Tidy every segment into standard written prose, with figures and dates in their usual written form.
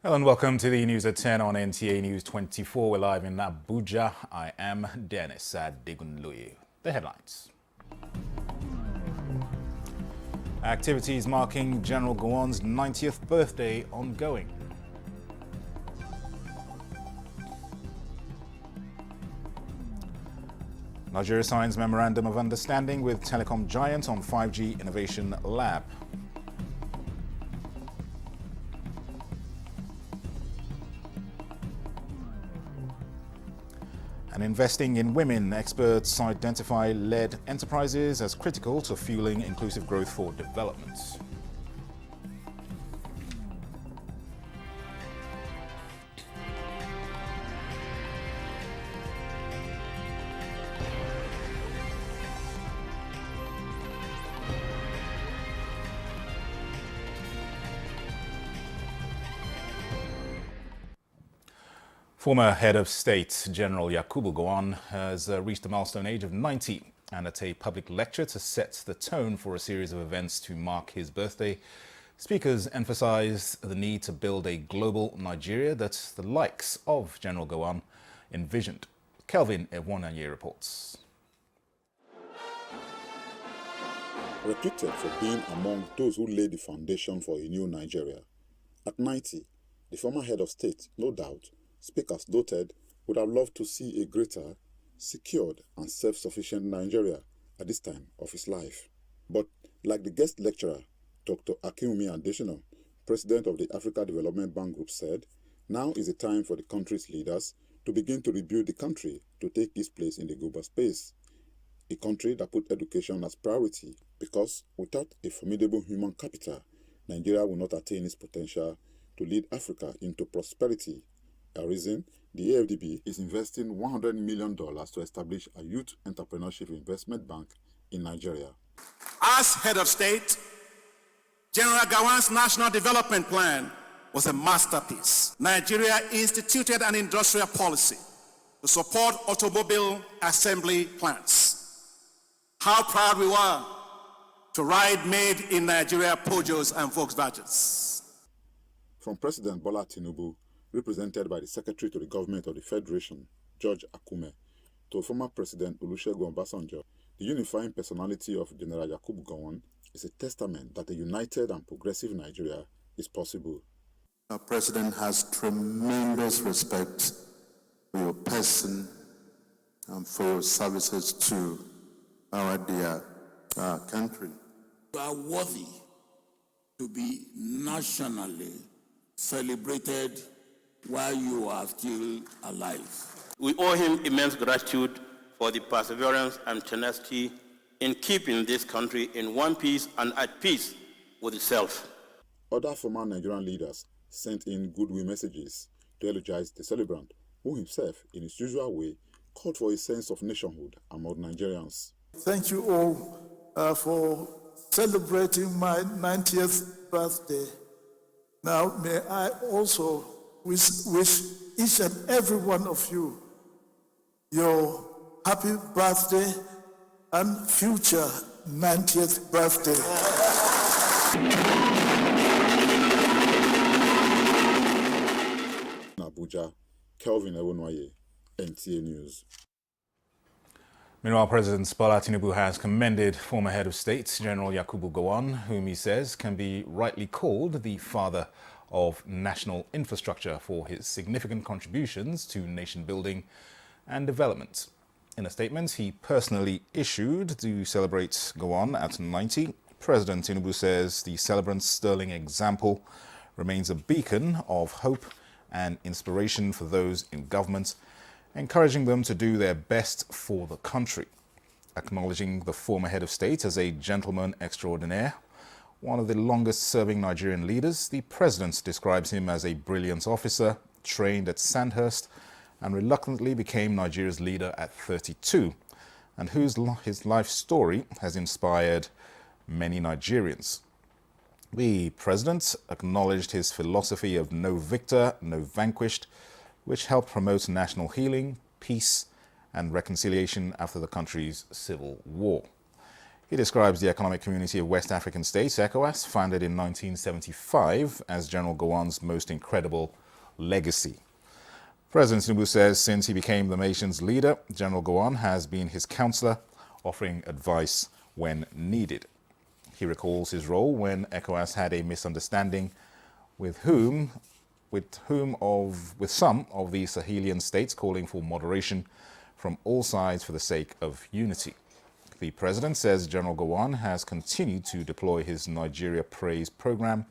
Hello and welcome to the news at 10 on NTA News 24. We're live in Abuja. I am Dennis Adegunloye. The headlines. Activities marking General Gowon's 90th birthday ongoing. Nigeria signs Memorandum of Understanding with telecom giant on 5G Innovation Lab. And investing in women, experts identify led enterprises as critical to fueling inclusive growth for development. Former head of state, General Yakubu Gowon, has reached the milestone age of 90, and at a public lecture to set the tone for a series of events to mark his birthday, speakers emphasized the need to build a global Nigeria that the likes of General Gowon envisioned. Kelvin Ewonanye reports. Reputed for being among those who laid the foundation for a new Nigeria, at 90, the former head of state, no doubt, speakers noted, would have loved to see a greater, secured and self-sufficient Nigeria at this time of his life. But like the guest lecturer, Dr. Akinwumi Adesina, president of the Africa Development Bank Group, said, now is the time for the country's leaders to begin to rebuild the country to take its place in the global space. A country that put education as priority, because without a formidable human capital, Nigeria will not attain its potential to lead Africa into prosperity. A reason, the AFDB is investing $100 million to establish a youth entrepreneurship investment bank in Nigeria. As head of state, General Gowon's National Development Plan was a masterpiece. Nigeria instituted an industrial policy to support automobile assembly plants. How proud we were to ride made in Nigeria Peugeots and Volkswagens. From President Bola Tinubu, represented by the Secretary to the Government of the Federation, George Akume, to former President Olusegun Obasanjo, the unifying personality of General Yakubu Gowon is a testament that a united and progressive Nigeria is possible. Our President has tremendous respect for your person and for your services to our dear country. You are worthy to be nationally celebrated while you are still alive. We owe him immense gratitude for the perseverance and tenacity in keeping this country in one piece and at peace with itself. Other former Nigerian leaders sent in goodwill messages to eulogize the celebrant, who himself, in his usual way, called for a sense of nationhood among Nigerians. Thank you all for celebrating my 90th birthday. Now, may I also wish each and every one of you your happy birthday and future 90th birthday. In Abuja, Kelvin Ewonanye, NTA News. Meanwhile, President Bola Tinubu has commended former head of state, General Yakubu Gowon, whom he says can be rightly called the father of national infrastructure, for his significant contributions to nation building and development. In a statement he personally issued to celebrate Gowon at 90, President Tinubu says the celebrant's sterling example remains a beacon of hope and inspiration for those in government, encouraging them to do their best for the country. Acknowledging the former head of state as a gentleman extraordinaire, one of the longest-serving Nigerian leaders, the president describes him as a brilliant officer, trained at Sandhurst, and reluctantly became Nigeria's leader at 32, and his life story has inspired many Nigerians. The president acknowledged his philosophy of no victor, no vanquished, which helped promote national healing, peace, and reconciliation after the country's civil war. He describes the Economic Community of West African States, ECOWAS, founded in 1975, as General Gowon's most incredible legacy. President Tinubu says since he became the nation's leader, General Gowon has been his counselor, offering advice when needed. He recalls his role when ECOWAS had a misunderstanding with some of the Sahelian states, calling for moderation from all sides for the sake of unity. The president says General Gowon has continued to deploy his Nigeria Praise program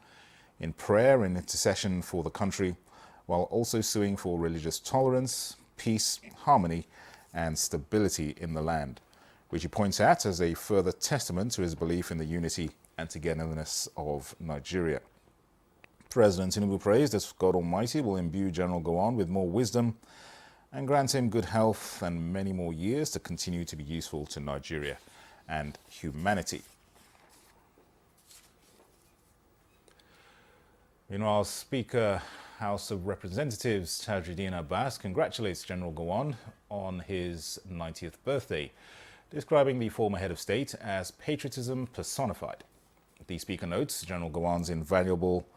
in prayer and intercession for the country, while also suing for religious tolerance, peace, harmony, and stability in the land, which he points at as a further testament to his belief in the unity and togetherness of Nigeria. President Tinubu prays that God Almighty will imbue General Gowon with more wisdom and grant him good health and many more years to continue to be useful to Nigeria and humanity. Meanwhile, Speaker, House of Representatives Tajuddin Abbas congratulates General Gowon on his 90th birthday, describing the former head of state as patriotism personified. The Speaker notes General Gowon's invaluable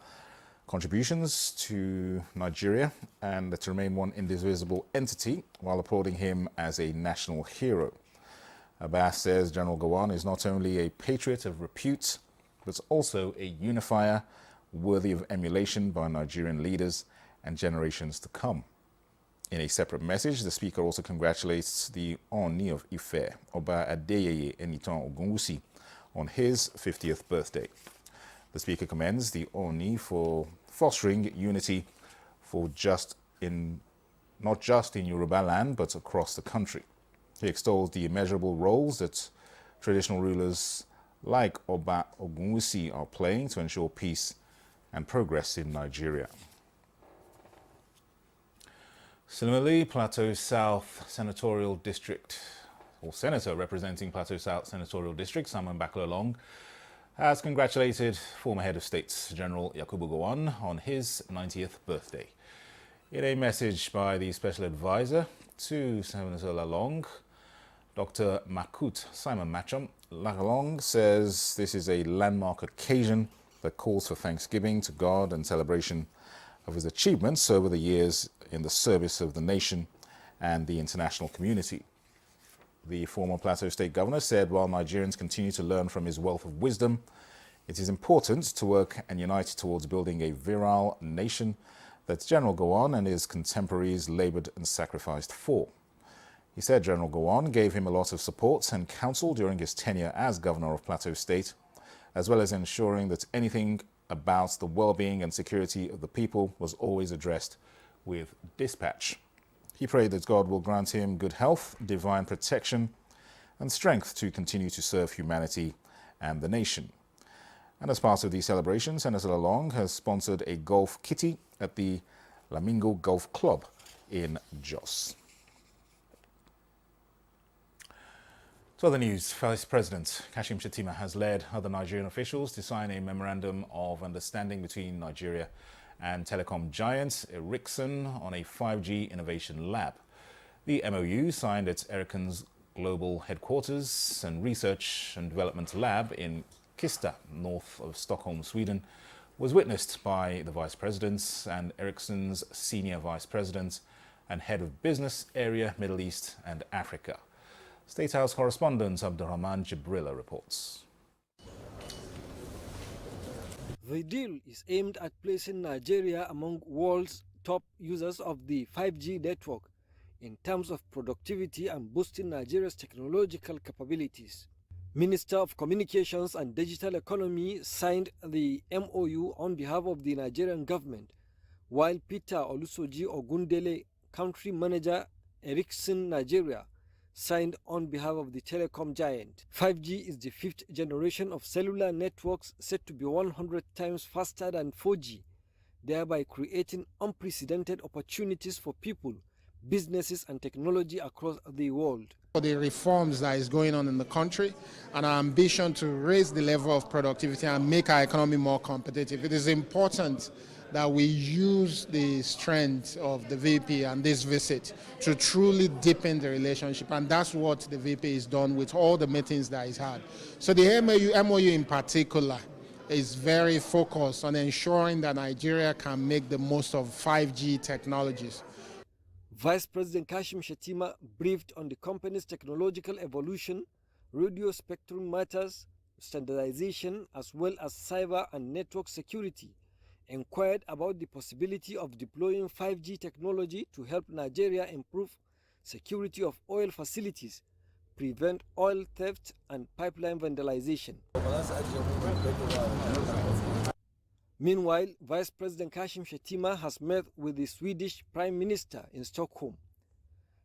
contributions to Nigeria and to remain one indivisible entity, while applauding him as a national hero. Abbas says General Gowon is not only a patriot of repute, but also a unifier worthy of emulation by Nigerian leaders and generations to come. In a separate message, the Speaker also congratulates the Oni of Ife, Oba Adeyeye Enitan Ogunwusi, on his 50th birthday. The Speaker commends the Oni for fostering unity not just in Yoruba land, but across the country. He extols the immeasurable roles that traditional rulers like Oba Ogunwusi are playing to ensure peace and progress in Nigeria. Similarly, Plateau South Senatorial District, or Senator representing Plateau South Senatorial District, Simon Baklalong, has congratulated former head of state General Yakubu Gowon on his 90th birthday. In a message by the special advisor to Senator Lalong, Dr. Makut Simon Macham, Lalong says this is a landmark occasion that calls for thanksgiving to God and celebration of his achievements over the years in the service of the nation and the international community. The former Plateau State Governor said while Nigerians continue to learn from his wealth of wisdom, it is important to work and unite towards building a virile nation that General Gowon and his contemporaries labored and sacrificed for. He said General Gowon gave him a lot of support and counsel during his tenure as Governor of Plateau State, as well as ensuring that anything about the well-being and security of the people was always addressed with dispatch. He prayed that God will grant him good health, divine protection, and strength to continue to serve humanity and the nation. And as part of the celebration, Senator Lalong has sponsored a golf kitty at the Lamingo Golf Club in Jos. To other news, Vice President Kashim Shettima has led other Nigerian officials to sign a memorandum of understanding between Nigeria and telecom giant Ericsson on a 5G innovation lab. The MOU, signed at Ericsson's global headquarters and research and development lab in Kista, north of Stockholm, Sweden, was witnessed by the Vice Presidents and Ericsson's Senior Vice President and Head of Business Area, Middle East and Africa. State House correspondent Abdurrahman Jibrila reports. The deal is aimed at placing Nigeria among world's top users of the 5G network in terms of productivity and boosting Nigeria's technological capabilities. Minister of Communications and Digital Economy signed the MOU on behalf of the Nigerian government, while Peter Olusoji Ogundele, country manager, Ericsson Nigeria, signed on behalf of the telecom giant. 5G is the fifth generation of cellular networks set to be 100 times faster than 4G, thereby creating unprecedented opportunities for people, businesses and technology across the world. For the reforms that is going on in the country and our ambition to raise the level of productivity and make our economy more competitive, it is important that we use the strength of the VP and this visit to truly deepen the relationship. And that's what the VP has done with all the meetings that he's had. So the MOU in particular is very focused on ensuring that Nigeria can make the most of 5G technologies. Vice President Kashim Shettima briefed on the company's technological evolution, radio spectrum matters, standardization, as well as cyber and network security, inquired about the possibility of deploying 5G technology to help Nigeria improve security of oil facilities, prevent oil theft and pipeline vandalization. Meanwhile, Vice President Kashim Shettima has met with the Swedish Prime Minister in Stockholm.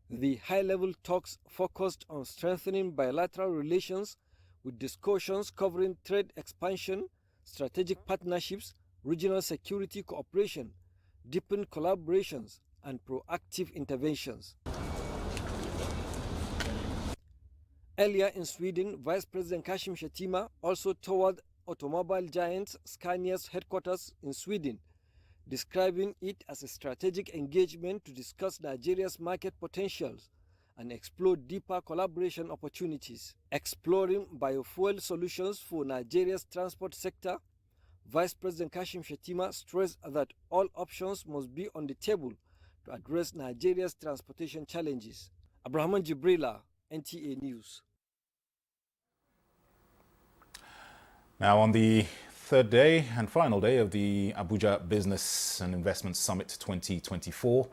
The high-level talks focused on strengthening bilateral relations with discussions covering trade expansion, strategic partnerships, regional security cooperation, deepened collaborations, and proactive interventions. Earlier in Sweden, Vice President Kashim Shettima also toured automobile giant Scania's headquarters in Sweden, describing it as a strategic engagement to discuss Nigeria's market potentials and explore deeper collaboration opportunities. Exploring biofuel solutions for Nigeria's transport sector, Vice President Kashim Shettima stressed that all options must be on the table to address Nigeria's transportation challenges. Abrahaman Jibrila, NTA News. Now, on the third day and final day of the Abuja Business and Investment Summit 2024,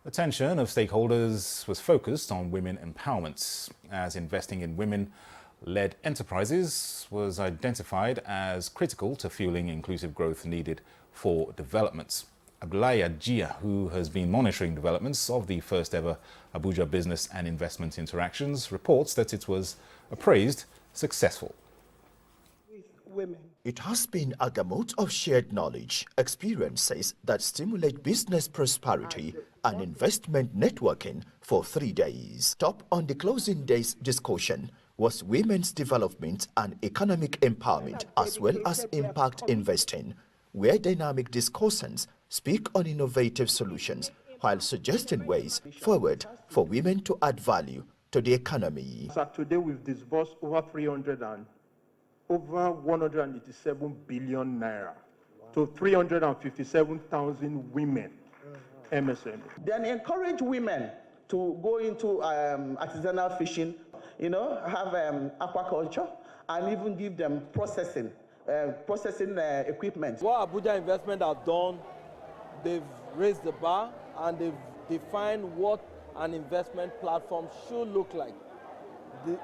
attention of stakeholders was focused on women empowerment, as investing in women-led enterprises was identified as critical to fueling inclusive growth needed for development. Abdullahi Ajia, who has been monitoring developments of the first ever Abuja Business and Investment Interactions, reports that it was appraised successful. It has been a gamut of shared knowledge, experiences that stimulate business prosperity and investment networking for 3 days. Top on the closing day's discussion was women's development and economic empowerment, as well as impact investing, where dynamic discussants speak on innovative solutions while suggesting ways forward for women to add value to the economy. So today we've disbursed over 187 billion naira to 357,000 women MSME. Then encourage women to go into artisanal fishing, have aquaculture, and even give them processing equipment. What Abuja Investment have done, they've raised the bar and they've defined what an investment platform should look like.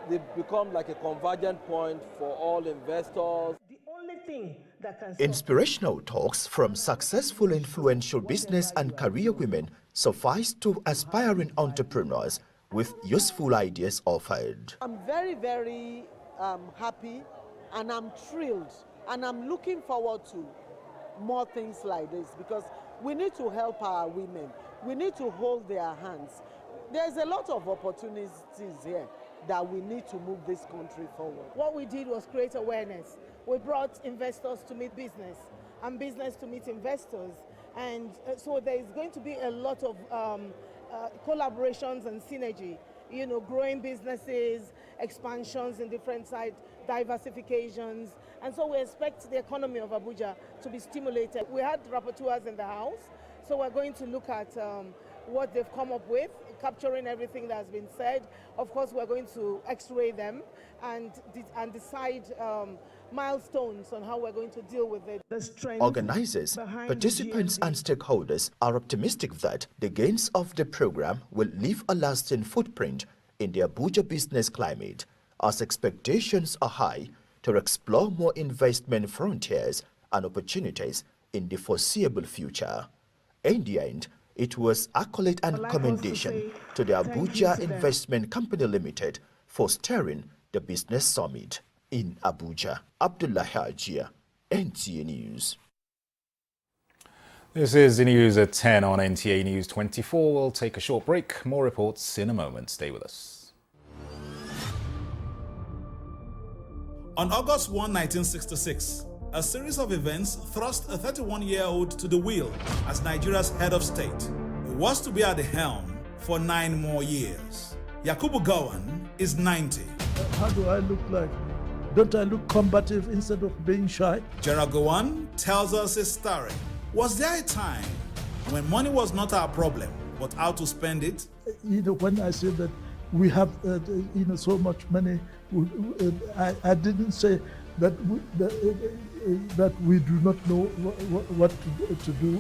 They've become like a convergent point for all investors. The only thing that can Inspirational talks from successful influential business and career women suffice to aspiring entrepreneurs with useful ideas offered. I'm very, very happy and I'm thrilled and I'm looking forward to more things like this because we need to help our women. We need to hold their hands. There's a lot of opportunities here that we need to move this country forward. What we did was create awareness. We brought investors to meet business and business to meet investors. And so there's going to be a lot of collaborations and synergy, growing businesses, expansions in different sites, diversifications. And so we expect the economy of Abuja to be stimulated. We had rapporteurs in the house, so we're going to look at what they've come up with, capturing everything that has been said. Of course, we're going to x-ray them and decide milestones on how we're going to deal with it. Organizers, participants and stakeholders are optimistic that the gains of the program will leave a lasting footprint in the Abuja business climate, as expectations are high to explore more investment frontiers and opportunities in the foreseeable future. In the end, it was accolade and commendation to the Abuja Investment Company Limited for steering the business summit in Abuja. Abdullahi Ajia, NTA News. This is the news at 10 on NTA News 24. We'll take a short break. More reports in a moment. Stay with us. On August 1, 1966, A series of events thrust a 31-year-old to the wheel as Nigeria's head of state. He was to be at the helm for 9 more years. Yakubu Gowon is 90. How do I look like? Don't I look combative instead of being shy? General Gowon tells us his story. Was there a time when money was not our problem, but how to spend it? When I say that we have so much money, I didn't say that we do not know what to do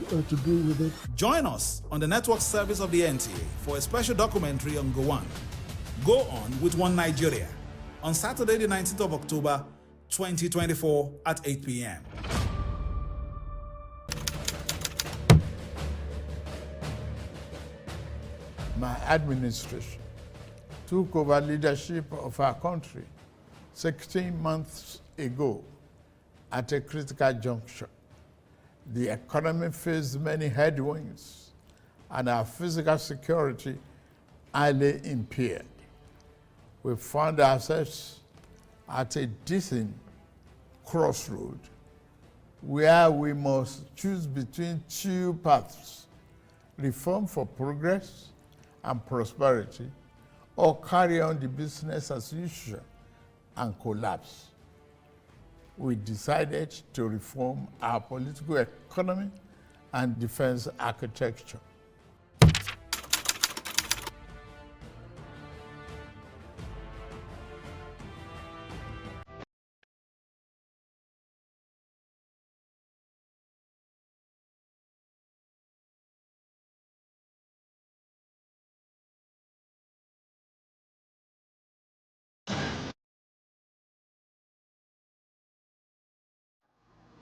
with it. Join us on the network service of the NTA for a special documentary on Gowon. Go on with One Nigeria on Saturday, the 19th of October, 2024 at 8 p.m. My administration took over leadership of our country 16 months ago at a critical juncture. The economy faced many headwinds and our physical security highly impaired. We found ourselves at a distant crossroad where we must choose between 2 paths: reform for progress and prosperity, or carry on the business as usual and collapse. We decided to reform our political economy and defense architecture.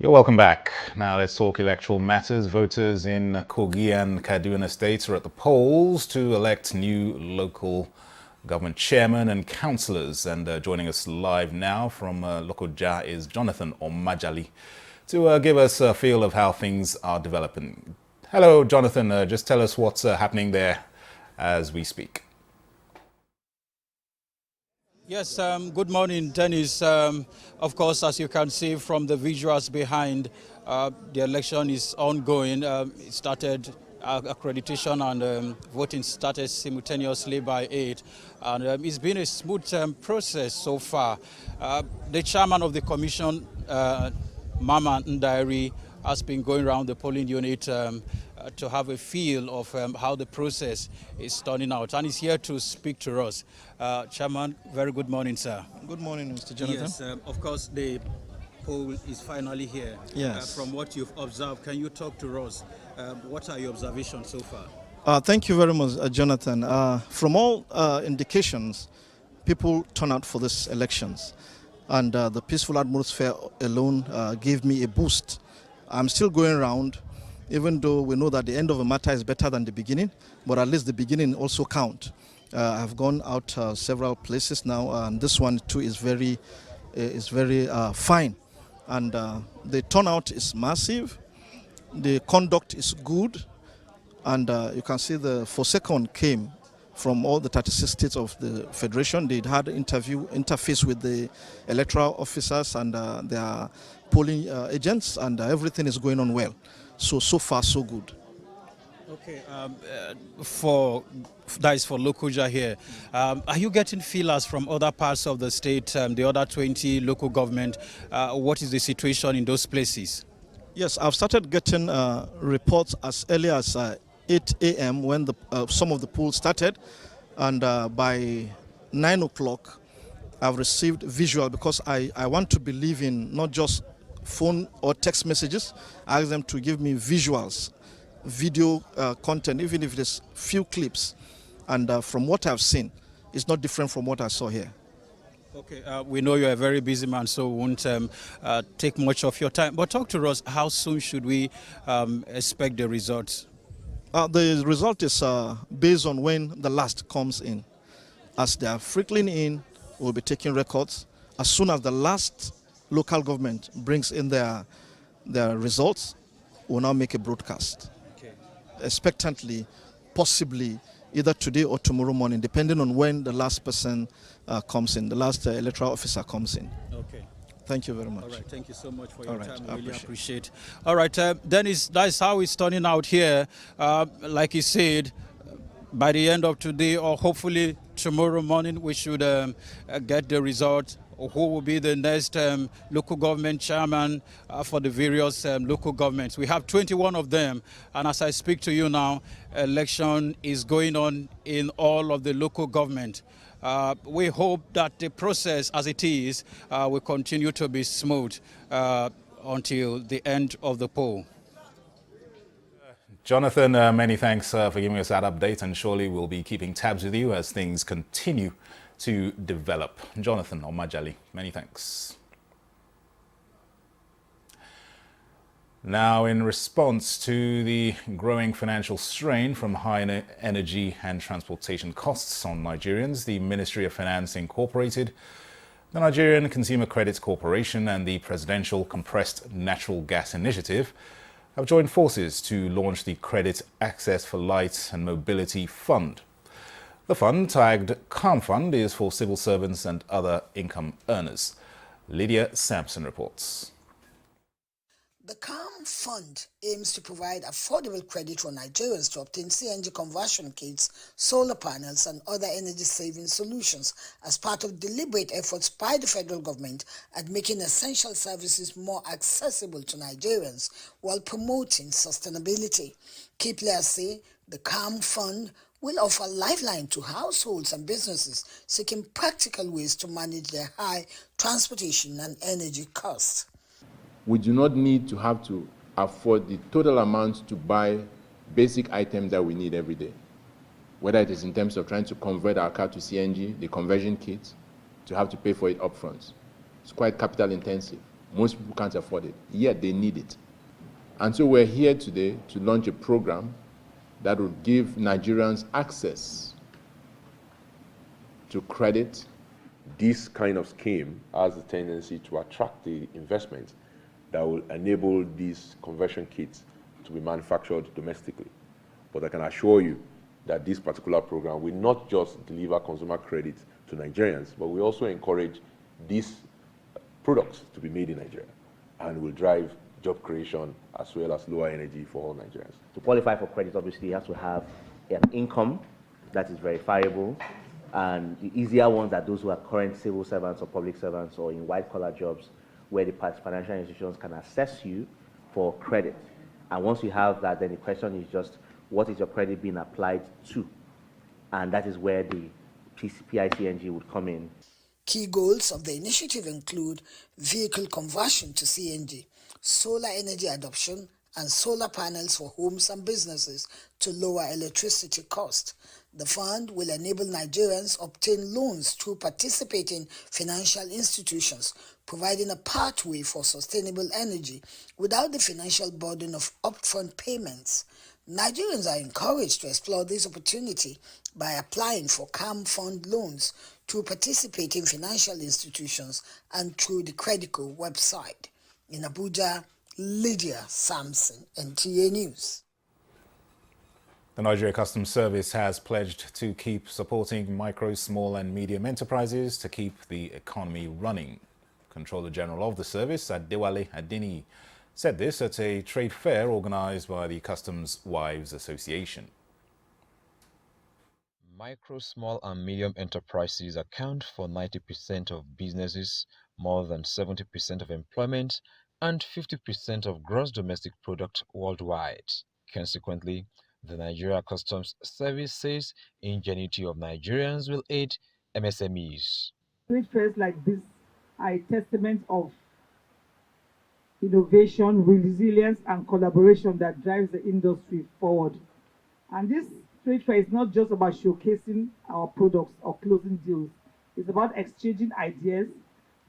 You're welcome back. Now let's talk electoral matters. Voters in Kogi and Kaduna states are at the polls to elect new local government chairman and councillors. And joining us live now from Lokoja is Jonathan Omajali to give us a feel of how things are developing. Hello, Jonathan. Just tell us what's happening there as we speak. Yes, good morning, Dennis. Of course, as you can see from the visuals behind, the election is ongoing. It started, accreditation and voting started simultaneously by 8. And it's been a smooth process so far. The chairman of the commission, Mama Ndairi, has been going around the polling unit to have a feel of how the process is turning out, and he's here to speak to us. Chairman, very good morning, sir. Good morning, Mr. Jonathan. Yes, of course, the poll is finally here. Yes. From what you've observed, can you talk to us? What are your observations so far? Thank you very much, Jonathan. From all indications, people turn out for these elections, and the peaceful atmosphere alone gave me a boost. I'm still going around, even though we know that the end of a matter is better than the beginning, but at least the beginning also count. I've gone out several places now, and this one too is very fine. And the turnout is massive, the conduct is good, and you can see the Forsekon came from all the 36 states of the Federation. They had interface with the electoral officers and their polling agents, and everything is going on well. So far, so good. Okay, that is for Lokoja here. Are you getting feelers from other parts of the state, the other 20 local government? What is the situation in those places? Yes, I've started getting reports as early as 8 a.m. when some of the polls started, and by 9 o'clock, I've received visual, because I want to believe in not just phone or text messages. I ask them to give me visuals, video content, even if it is few clips. And from what I've seen, it's not different from what I saw here. Okay, we know you're a very busy man, so we won't take much of your time. But talk to us, how soon should we expect the results? The result is based on when the last comes in. As they are trickling in, we'll be taking records. As soon as the last local government brings in their results, we'll now make a broadcast. Okay. Expectantly, possibly, either today or tomorrow morning, depending on when the last person comes in, the last electoral officer comes in. Okay. Thank you very much. All right, thank you so much for your All right, time. I We really appreciate appreciate. All right, Dennis, that's how it's turning out here. Like he said, by the end of today or hopefully tomorrow morning, we should get the result of who will be the next local government chairman for the various local governments. We have 21 of them, and as I speak to you now, election is going on in all of the local government. We hope that the process as it is will continue to be smooth until the end of the poll. Jonathan, many thanks for giving us that update, and surely we'll be keeping tabs with you as things continue to develop. Jonathan Omajali, many thanks. Now, in response to the growing financial strain from high energy and transportation costs on Nigerians, the Ministry of Finance Incorporated, the Nigerian Consumer Credit Corporation and the Presidential Compressed Natural Gas Initiative have joined forces to launch the Credit Access for Light and Mobility Fund. The fund, tagged Calm Fund, is for civil servants and other income earners. Lydia Sampson reports. The Calm Fund aims to provide affordable credit for Nigerians to obtain CNG conversion kits, solar panels and other energy-saving solutions as part of deliberate efforts by the federal government at making essential services more accessible to Nigerians while promoting sustainability. Key players say the Calm Fund will offer a lifeline to households and businesses seeking practical ways to manage their high transportation and energy costs. We do not need to have to afford the total amount to buy basic items that we need every day, whether it is in terms of trying to convert our car to CNG, the conversion kit, to have to pay for it upfront. It's quite capital intensive. Most people can't afford it, yet they need it. And so we're here today to launch a program that will give Nigerians access to credit. This kind of scheme has a tendency to attract the investment that will enable these conversion kits to be manufactured domestically. But I can assure you that this particular program will not just deliver consumer credit to Nigerians, but we also encourage these products to be made in Nigeria and will drive job creation as well as lower energy for all Nigerians. To qualify for credit, obviously, you have to have an income that is verifiable, and the easier ones are those who are current civil servants or public servants or in white-collar jobs where the financial institutions can assess you for credit. And once you have that, then the question is just, what is your credit being applied to? And that is where the PICNG would come in. Key goals of the initiative include vehicle conversion to CNG, solar energy adoption, and solar panels for homes and businesses to lower electricity cost. The fund will enable Nigerians obtain loans through participating financial institutions, providing a pathway for sustainable energy without the financial burden of upfront payments. Nigerians are encouraged to explore this opportunity by applying for Calm Fund loans through participating financial institutions and through the Credico website. In Abuja, Lydia Sampson, NTA News. The Nigeria Customs Service has pledged to keep supporting micro, small and medium enterprises to keep the economy running. Controller General of the service, Adewale Adini, said this at a trade fair organized by the Customs Wives Association. Micro, small and medium enterprises account for 90% of businesses, more than 70% of employment, and 50% of gross domestic product worldwide. Consequently, the Nigeria Customs Service says ingenuity of Nigerians will aid MSMEs. Trade fairs like this are a testament of innovation, resilience, and collaboration that drives the industry forward. And this trade fair is not just about showcasing our products or closing deals. It's about exchanging ideas,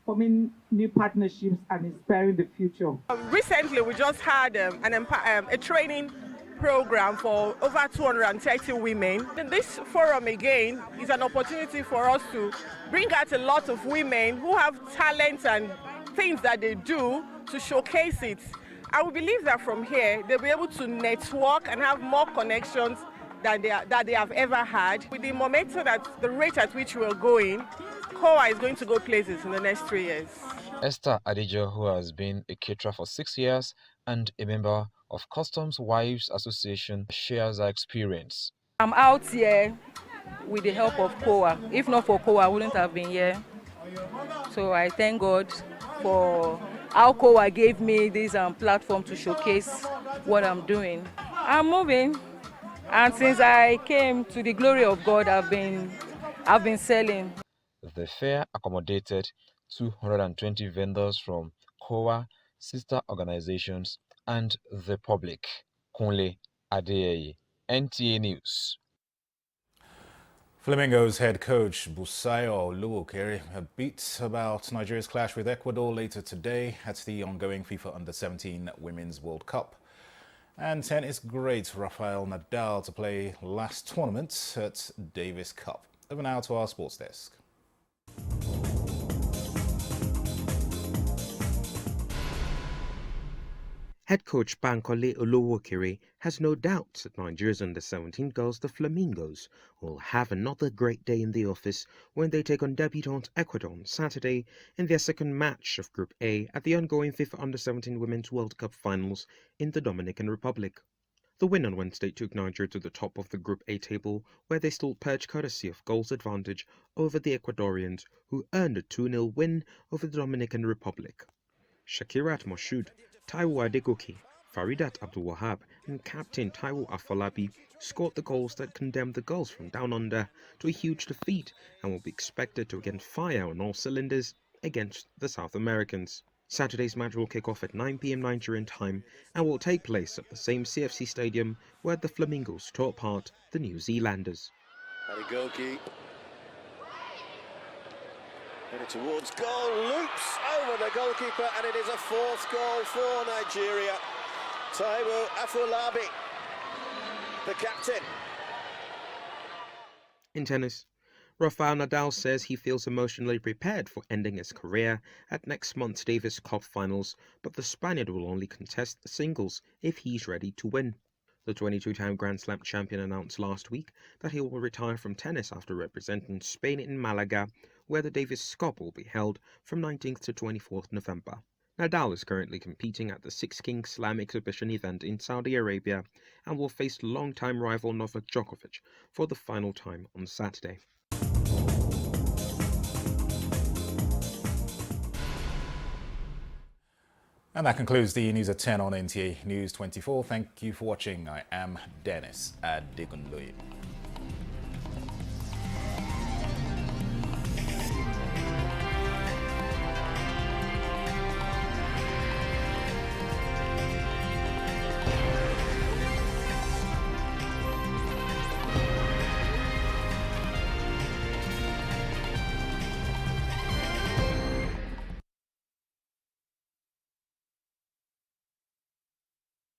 forming new partnerships, and inspiring the future. Recently, we just had a training program for over 230 women. And this forum again is an opportunity for us to bring out a lot of women who have talents and things that they do to showcase it. I will believe that from here they'll be able to network and have more connections than they have ever had. With the momentum, that the rate at which we're going, COA is going to go places in the next 3 years. Esther Adijo, who has been a caterer for 6 years and a member of Customs Wives Association, shares her experience. I'm out here with the help of COA. If not for COA, I wouldn't have been here. So I thank God for how COA gave me this platform to showcase what I'm doing. I'm moving, and since I came to the glory of God, I've been selling. The fair accommodated 220 vendors from COA, sister organizations, and the public. Kunle Adeyeye, NTA News. Flamingo's head coach Busayo Oluokere beat about Nigeria's clash with Ecuador later today at the ongoing FIFA Under-17 Women's World Cup. And tennis great Rafael Nadal to play last tournament at Davis Cup. Over now to our sports desk. Head coach Bankole Oluokere has no doubts that Nigeria's under-17 girls, the Flamingos, will have another great day in the office when they take on debutant Ecuador on Saturday in their second match of Group A at the ongoing FIFA Under-17 Women's World Cup finals in the Dominican Republic. The win on Wednesday took Nigeria to the top of the Group A table, where they still perched courtesy of goals advantage over the Ecuadorians, who earned a 2-0 win over the Dominican Republic. Shakirat Moshood, Taiwo Adegoke, Faridat Abdulwahab and captain Taiwo Afolabi scored the goals that condemned the girls from down under to a huge defeat and will be expected to again fire on all cylinders against the South Americans. Saturday's match will kick off at 9 p.m. Nigerian time and will take place at the same CFC stadium where the Flamingos tore apart the New Zealanders. Adegoke. Headed towards goal, loops over the goalkeeper, and it is a fourth goal for Nigeria. Taiwo Afolabi, the captain. In tennis, Rafael Nadal says he feels emotionally prepared for ending his career at next month's Davis Cup finals, but the Spaniard will only contest the singles if he's ready to win. The 22-time Grand Slam champion announced last week that he will retire from tennis after representing Spain in Malaga, where the Davis Cup will be held from 19th to 24th November. Nadal is currently competing at the Six Kings Slam exhibition event in Saudi Arabia and will face longtime rival Novak Djokovic for the final time on Saturday. And that concludes the news at 10 on NTA News 24. Thank you for watching. I am Dennis Adegunloye.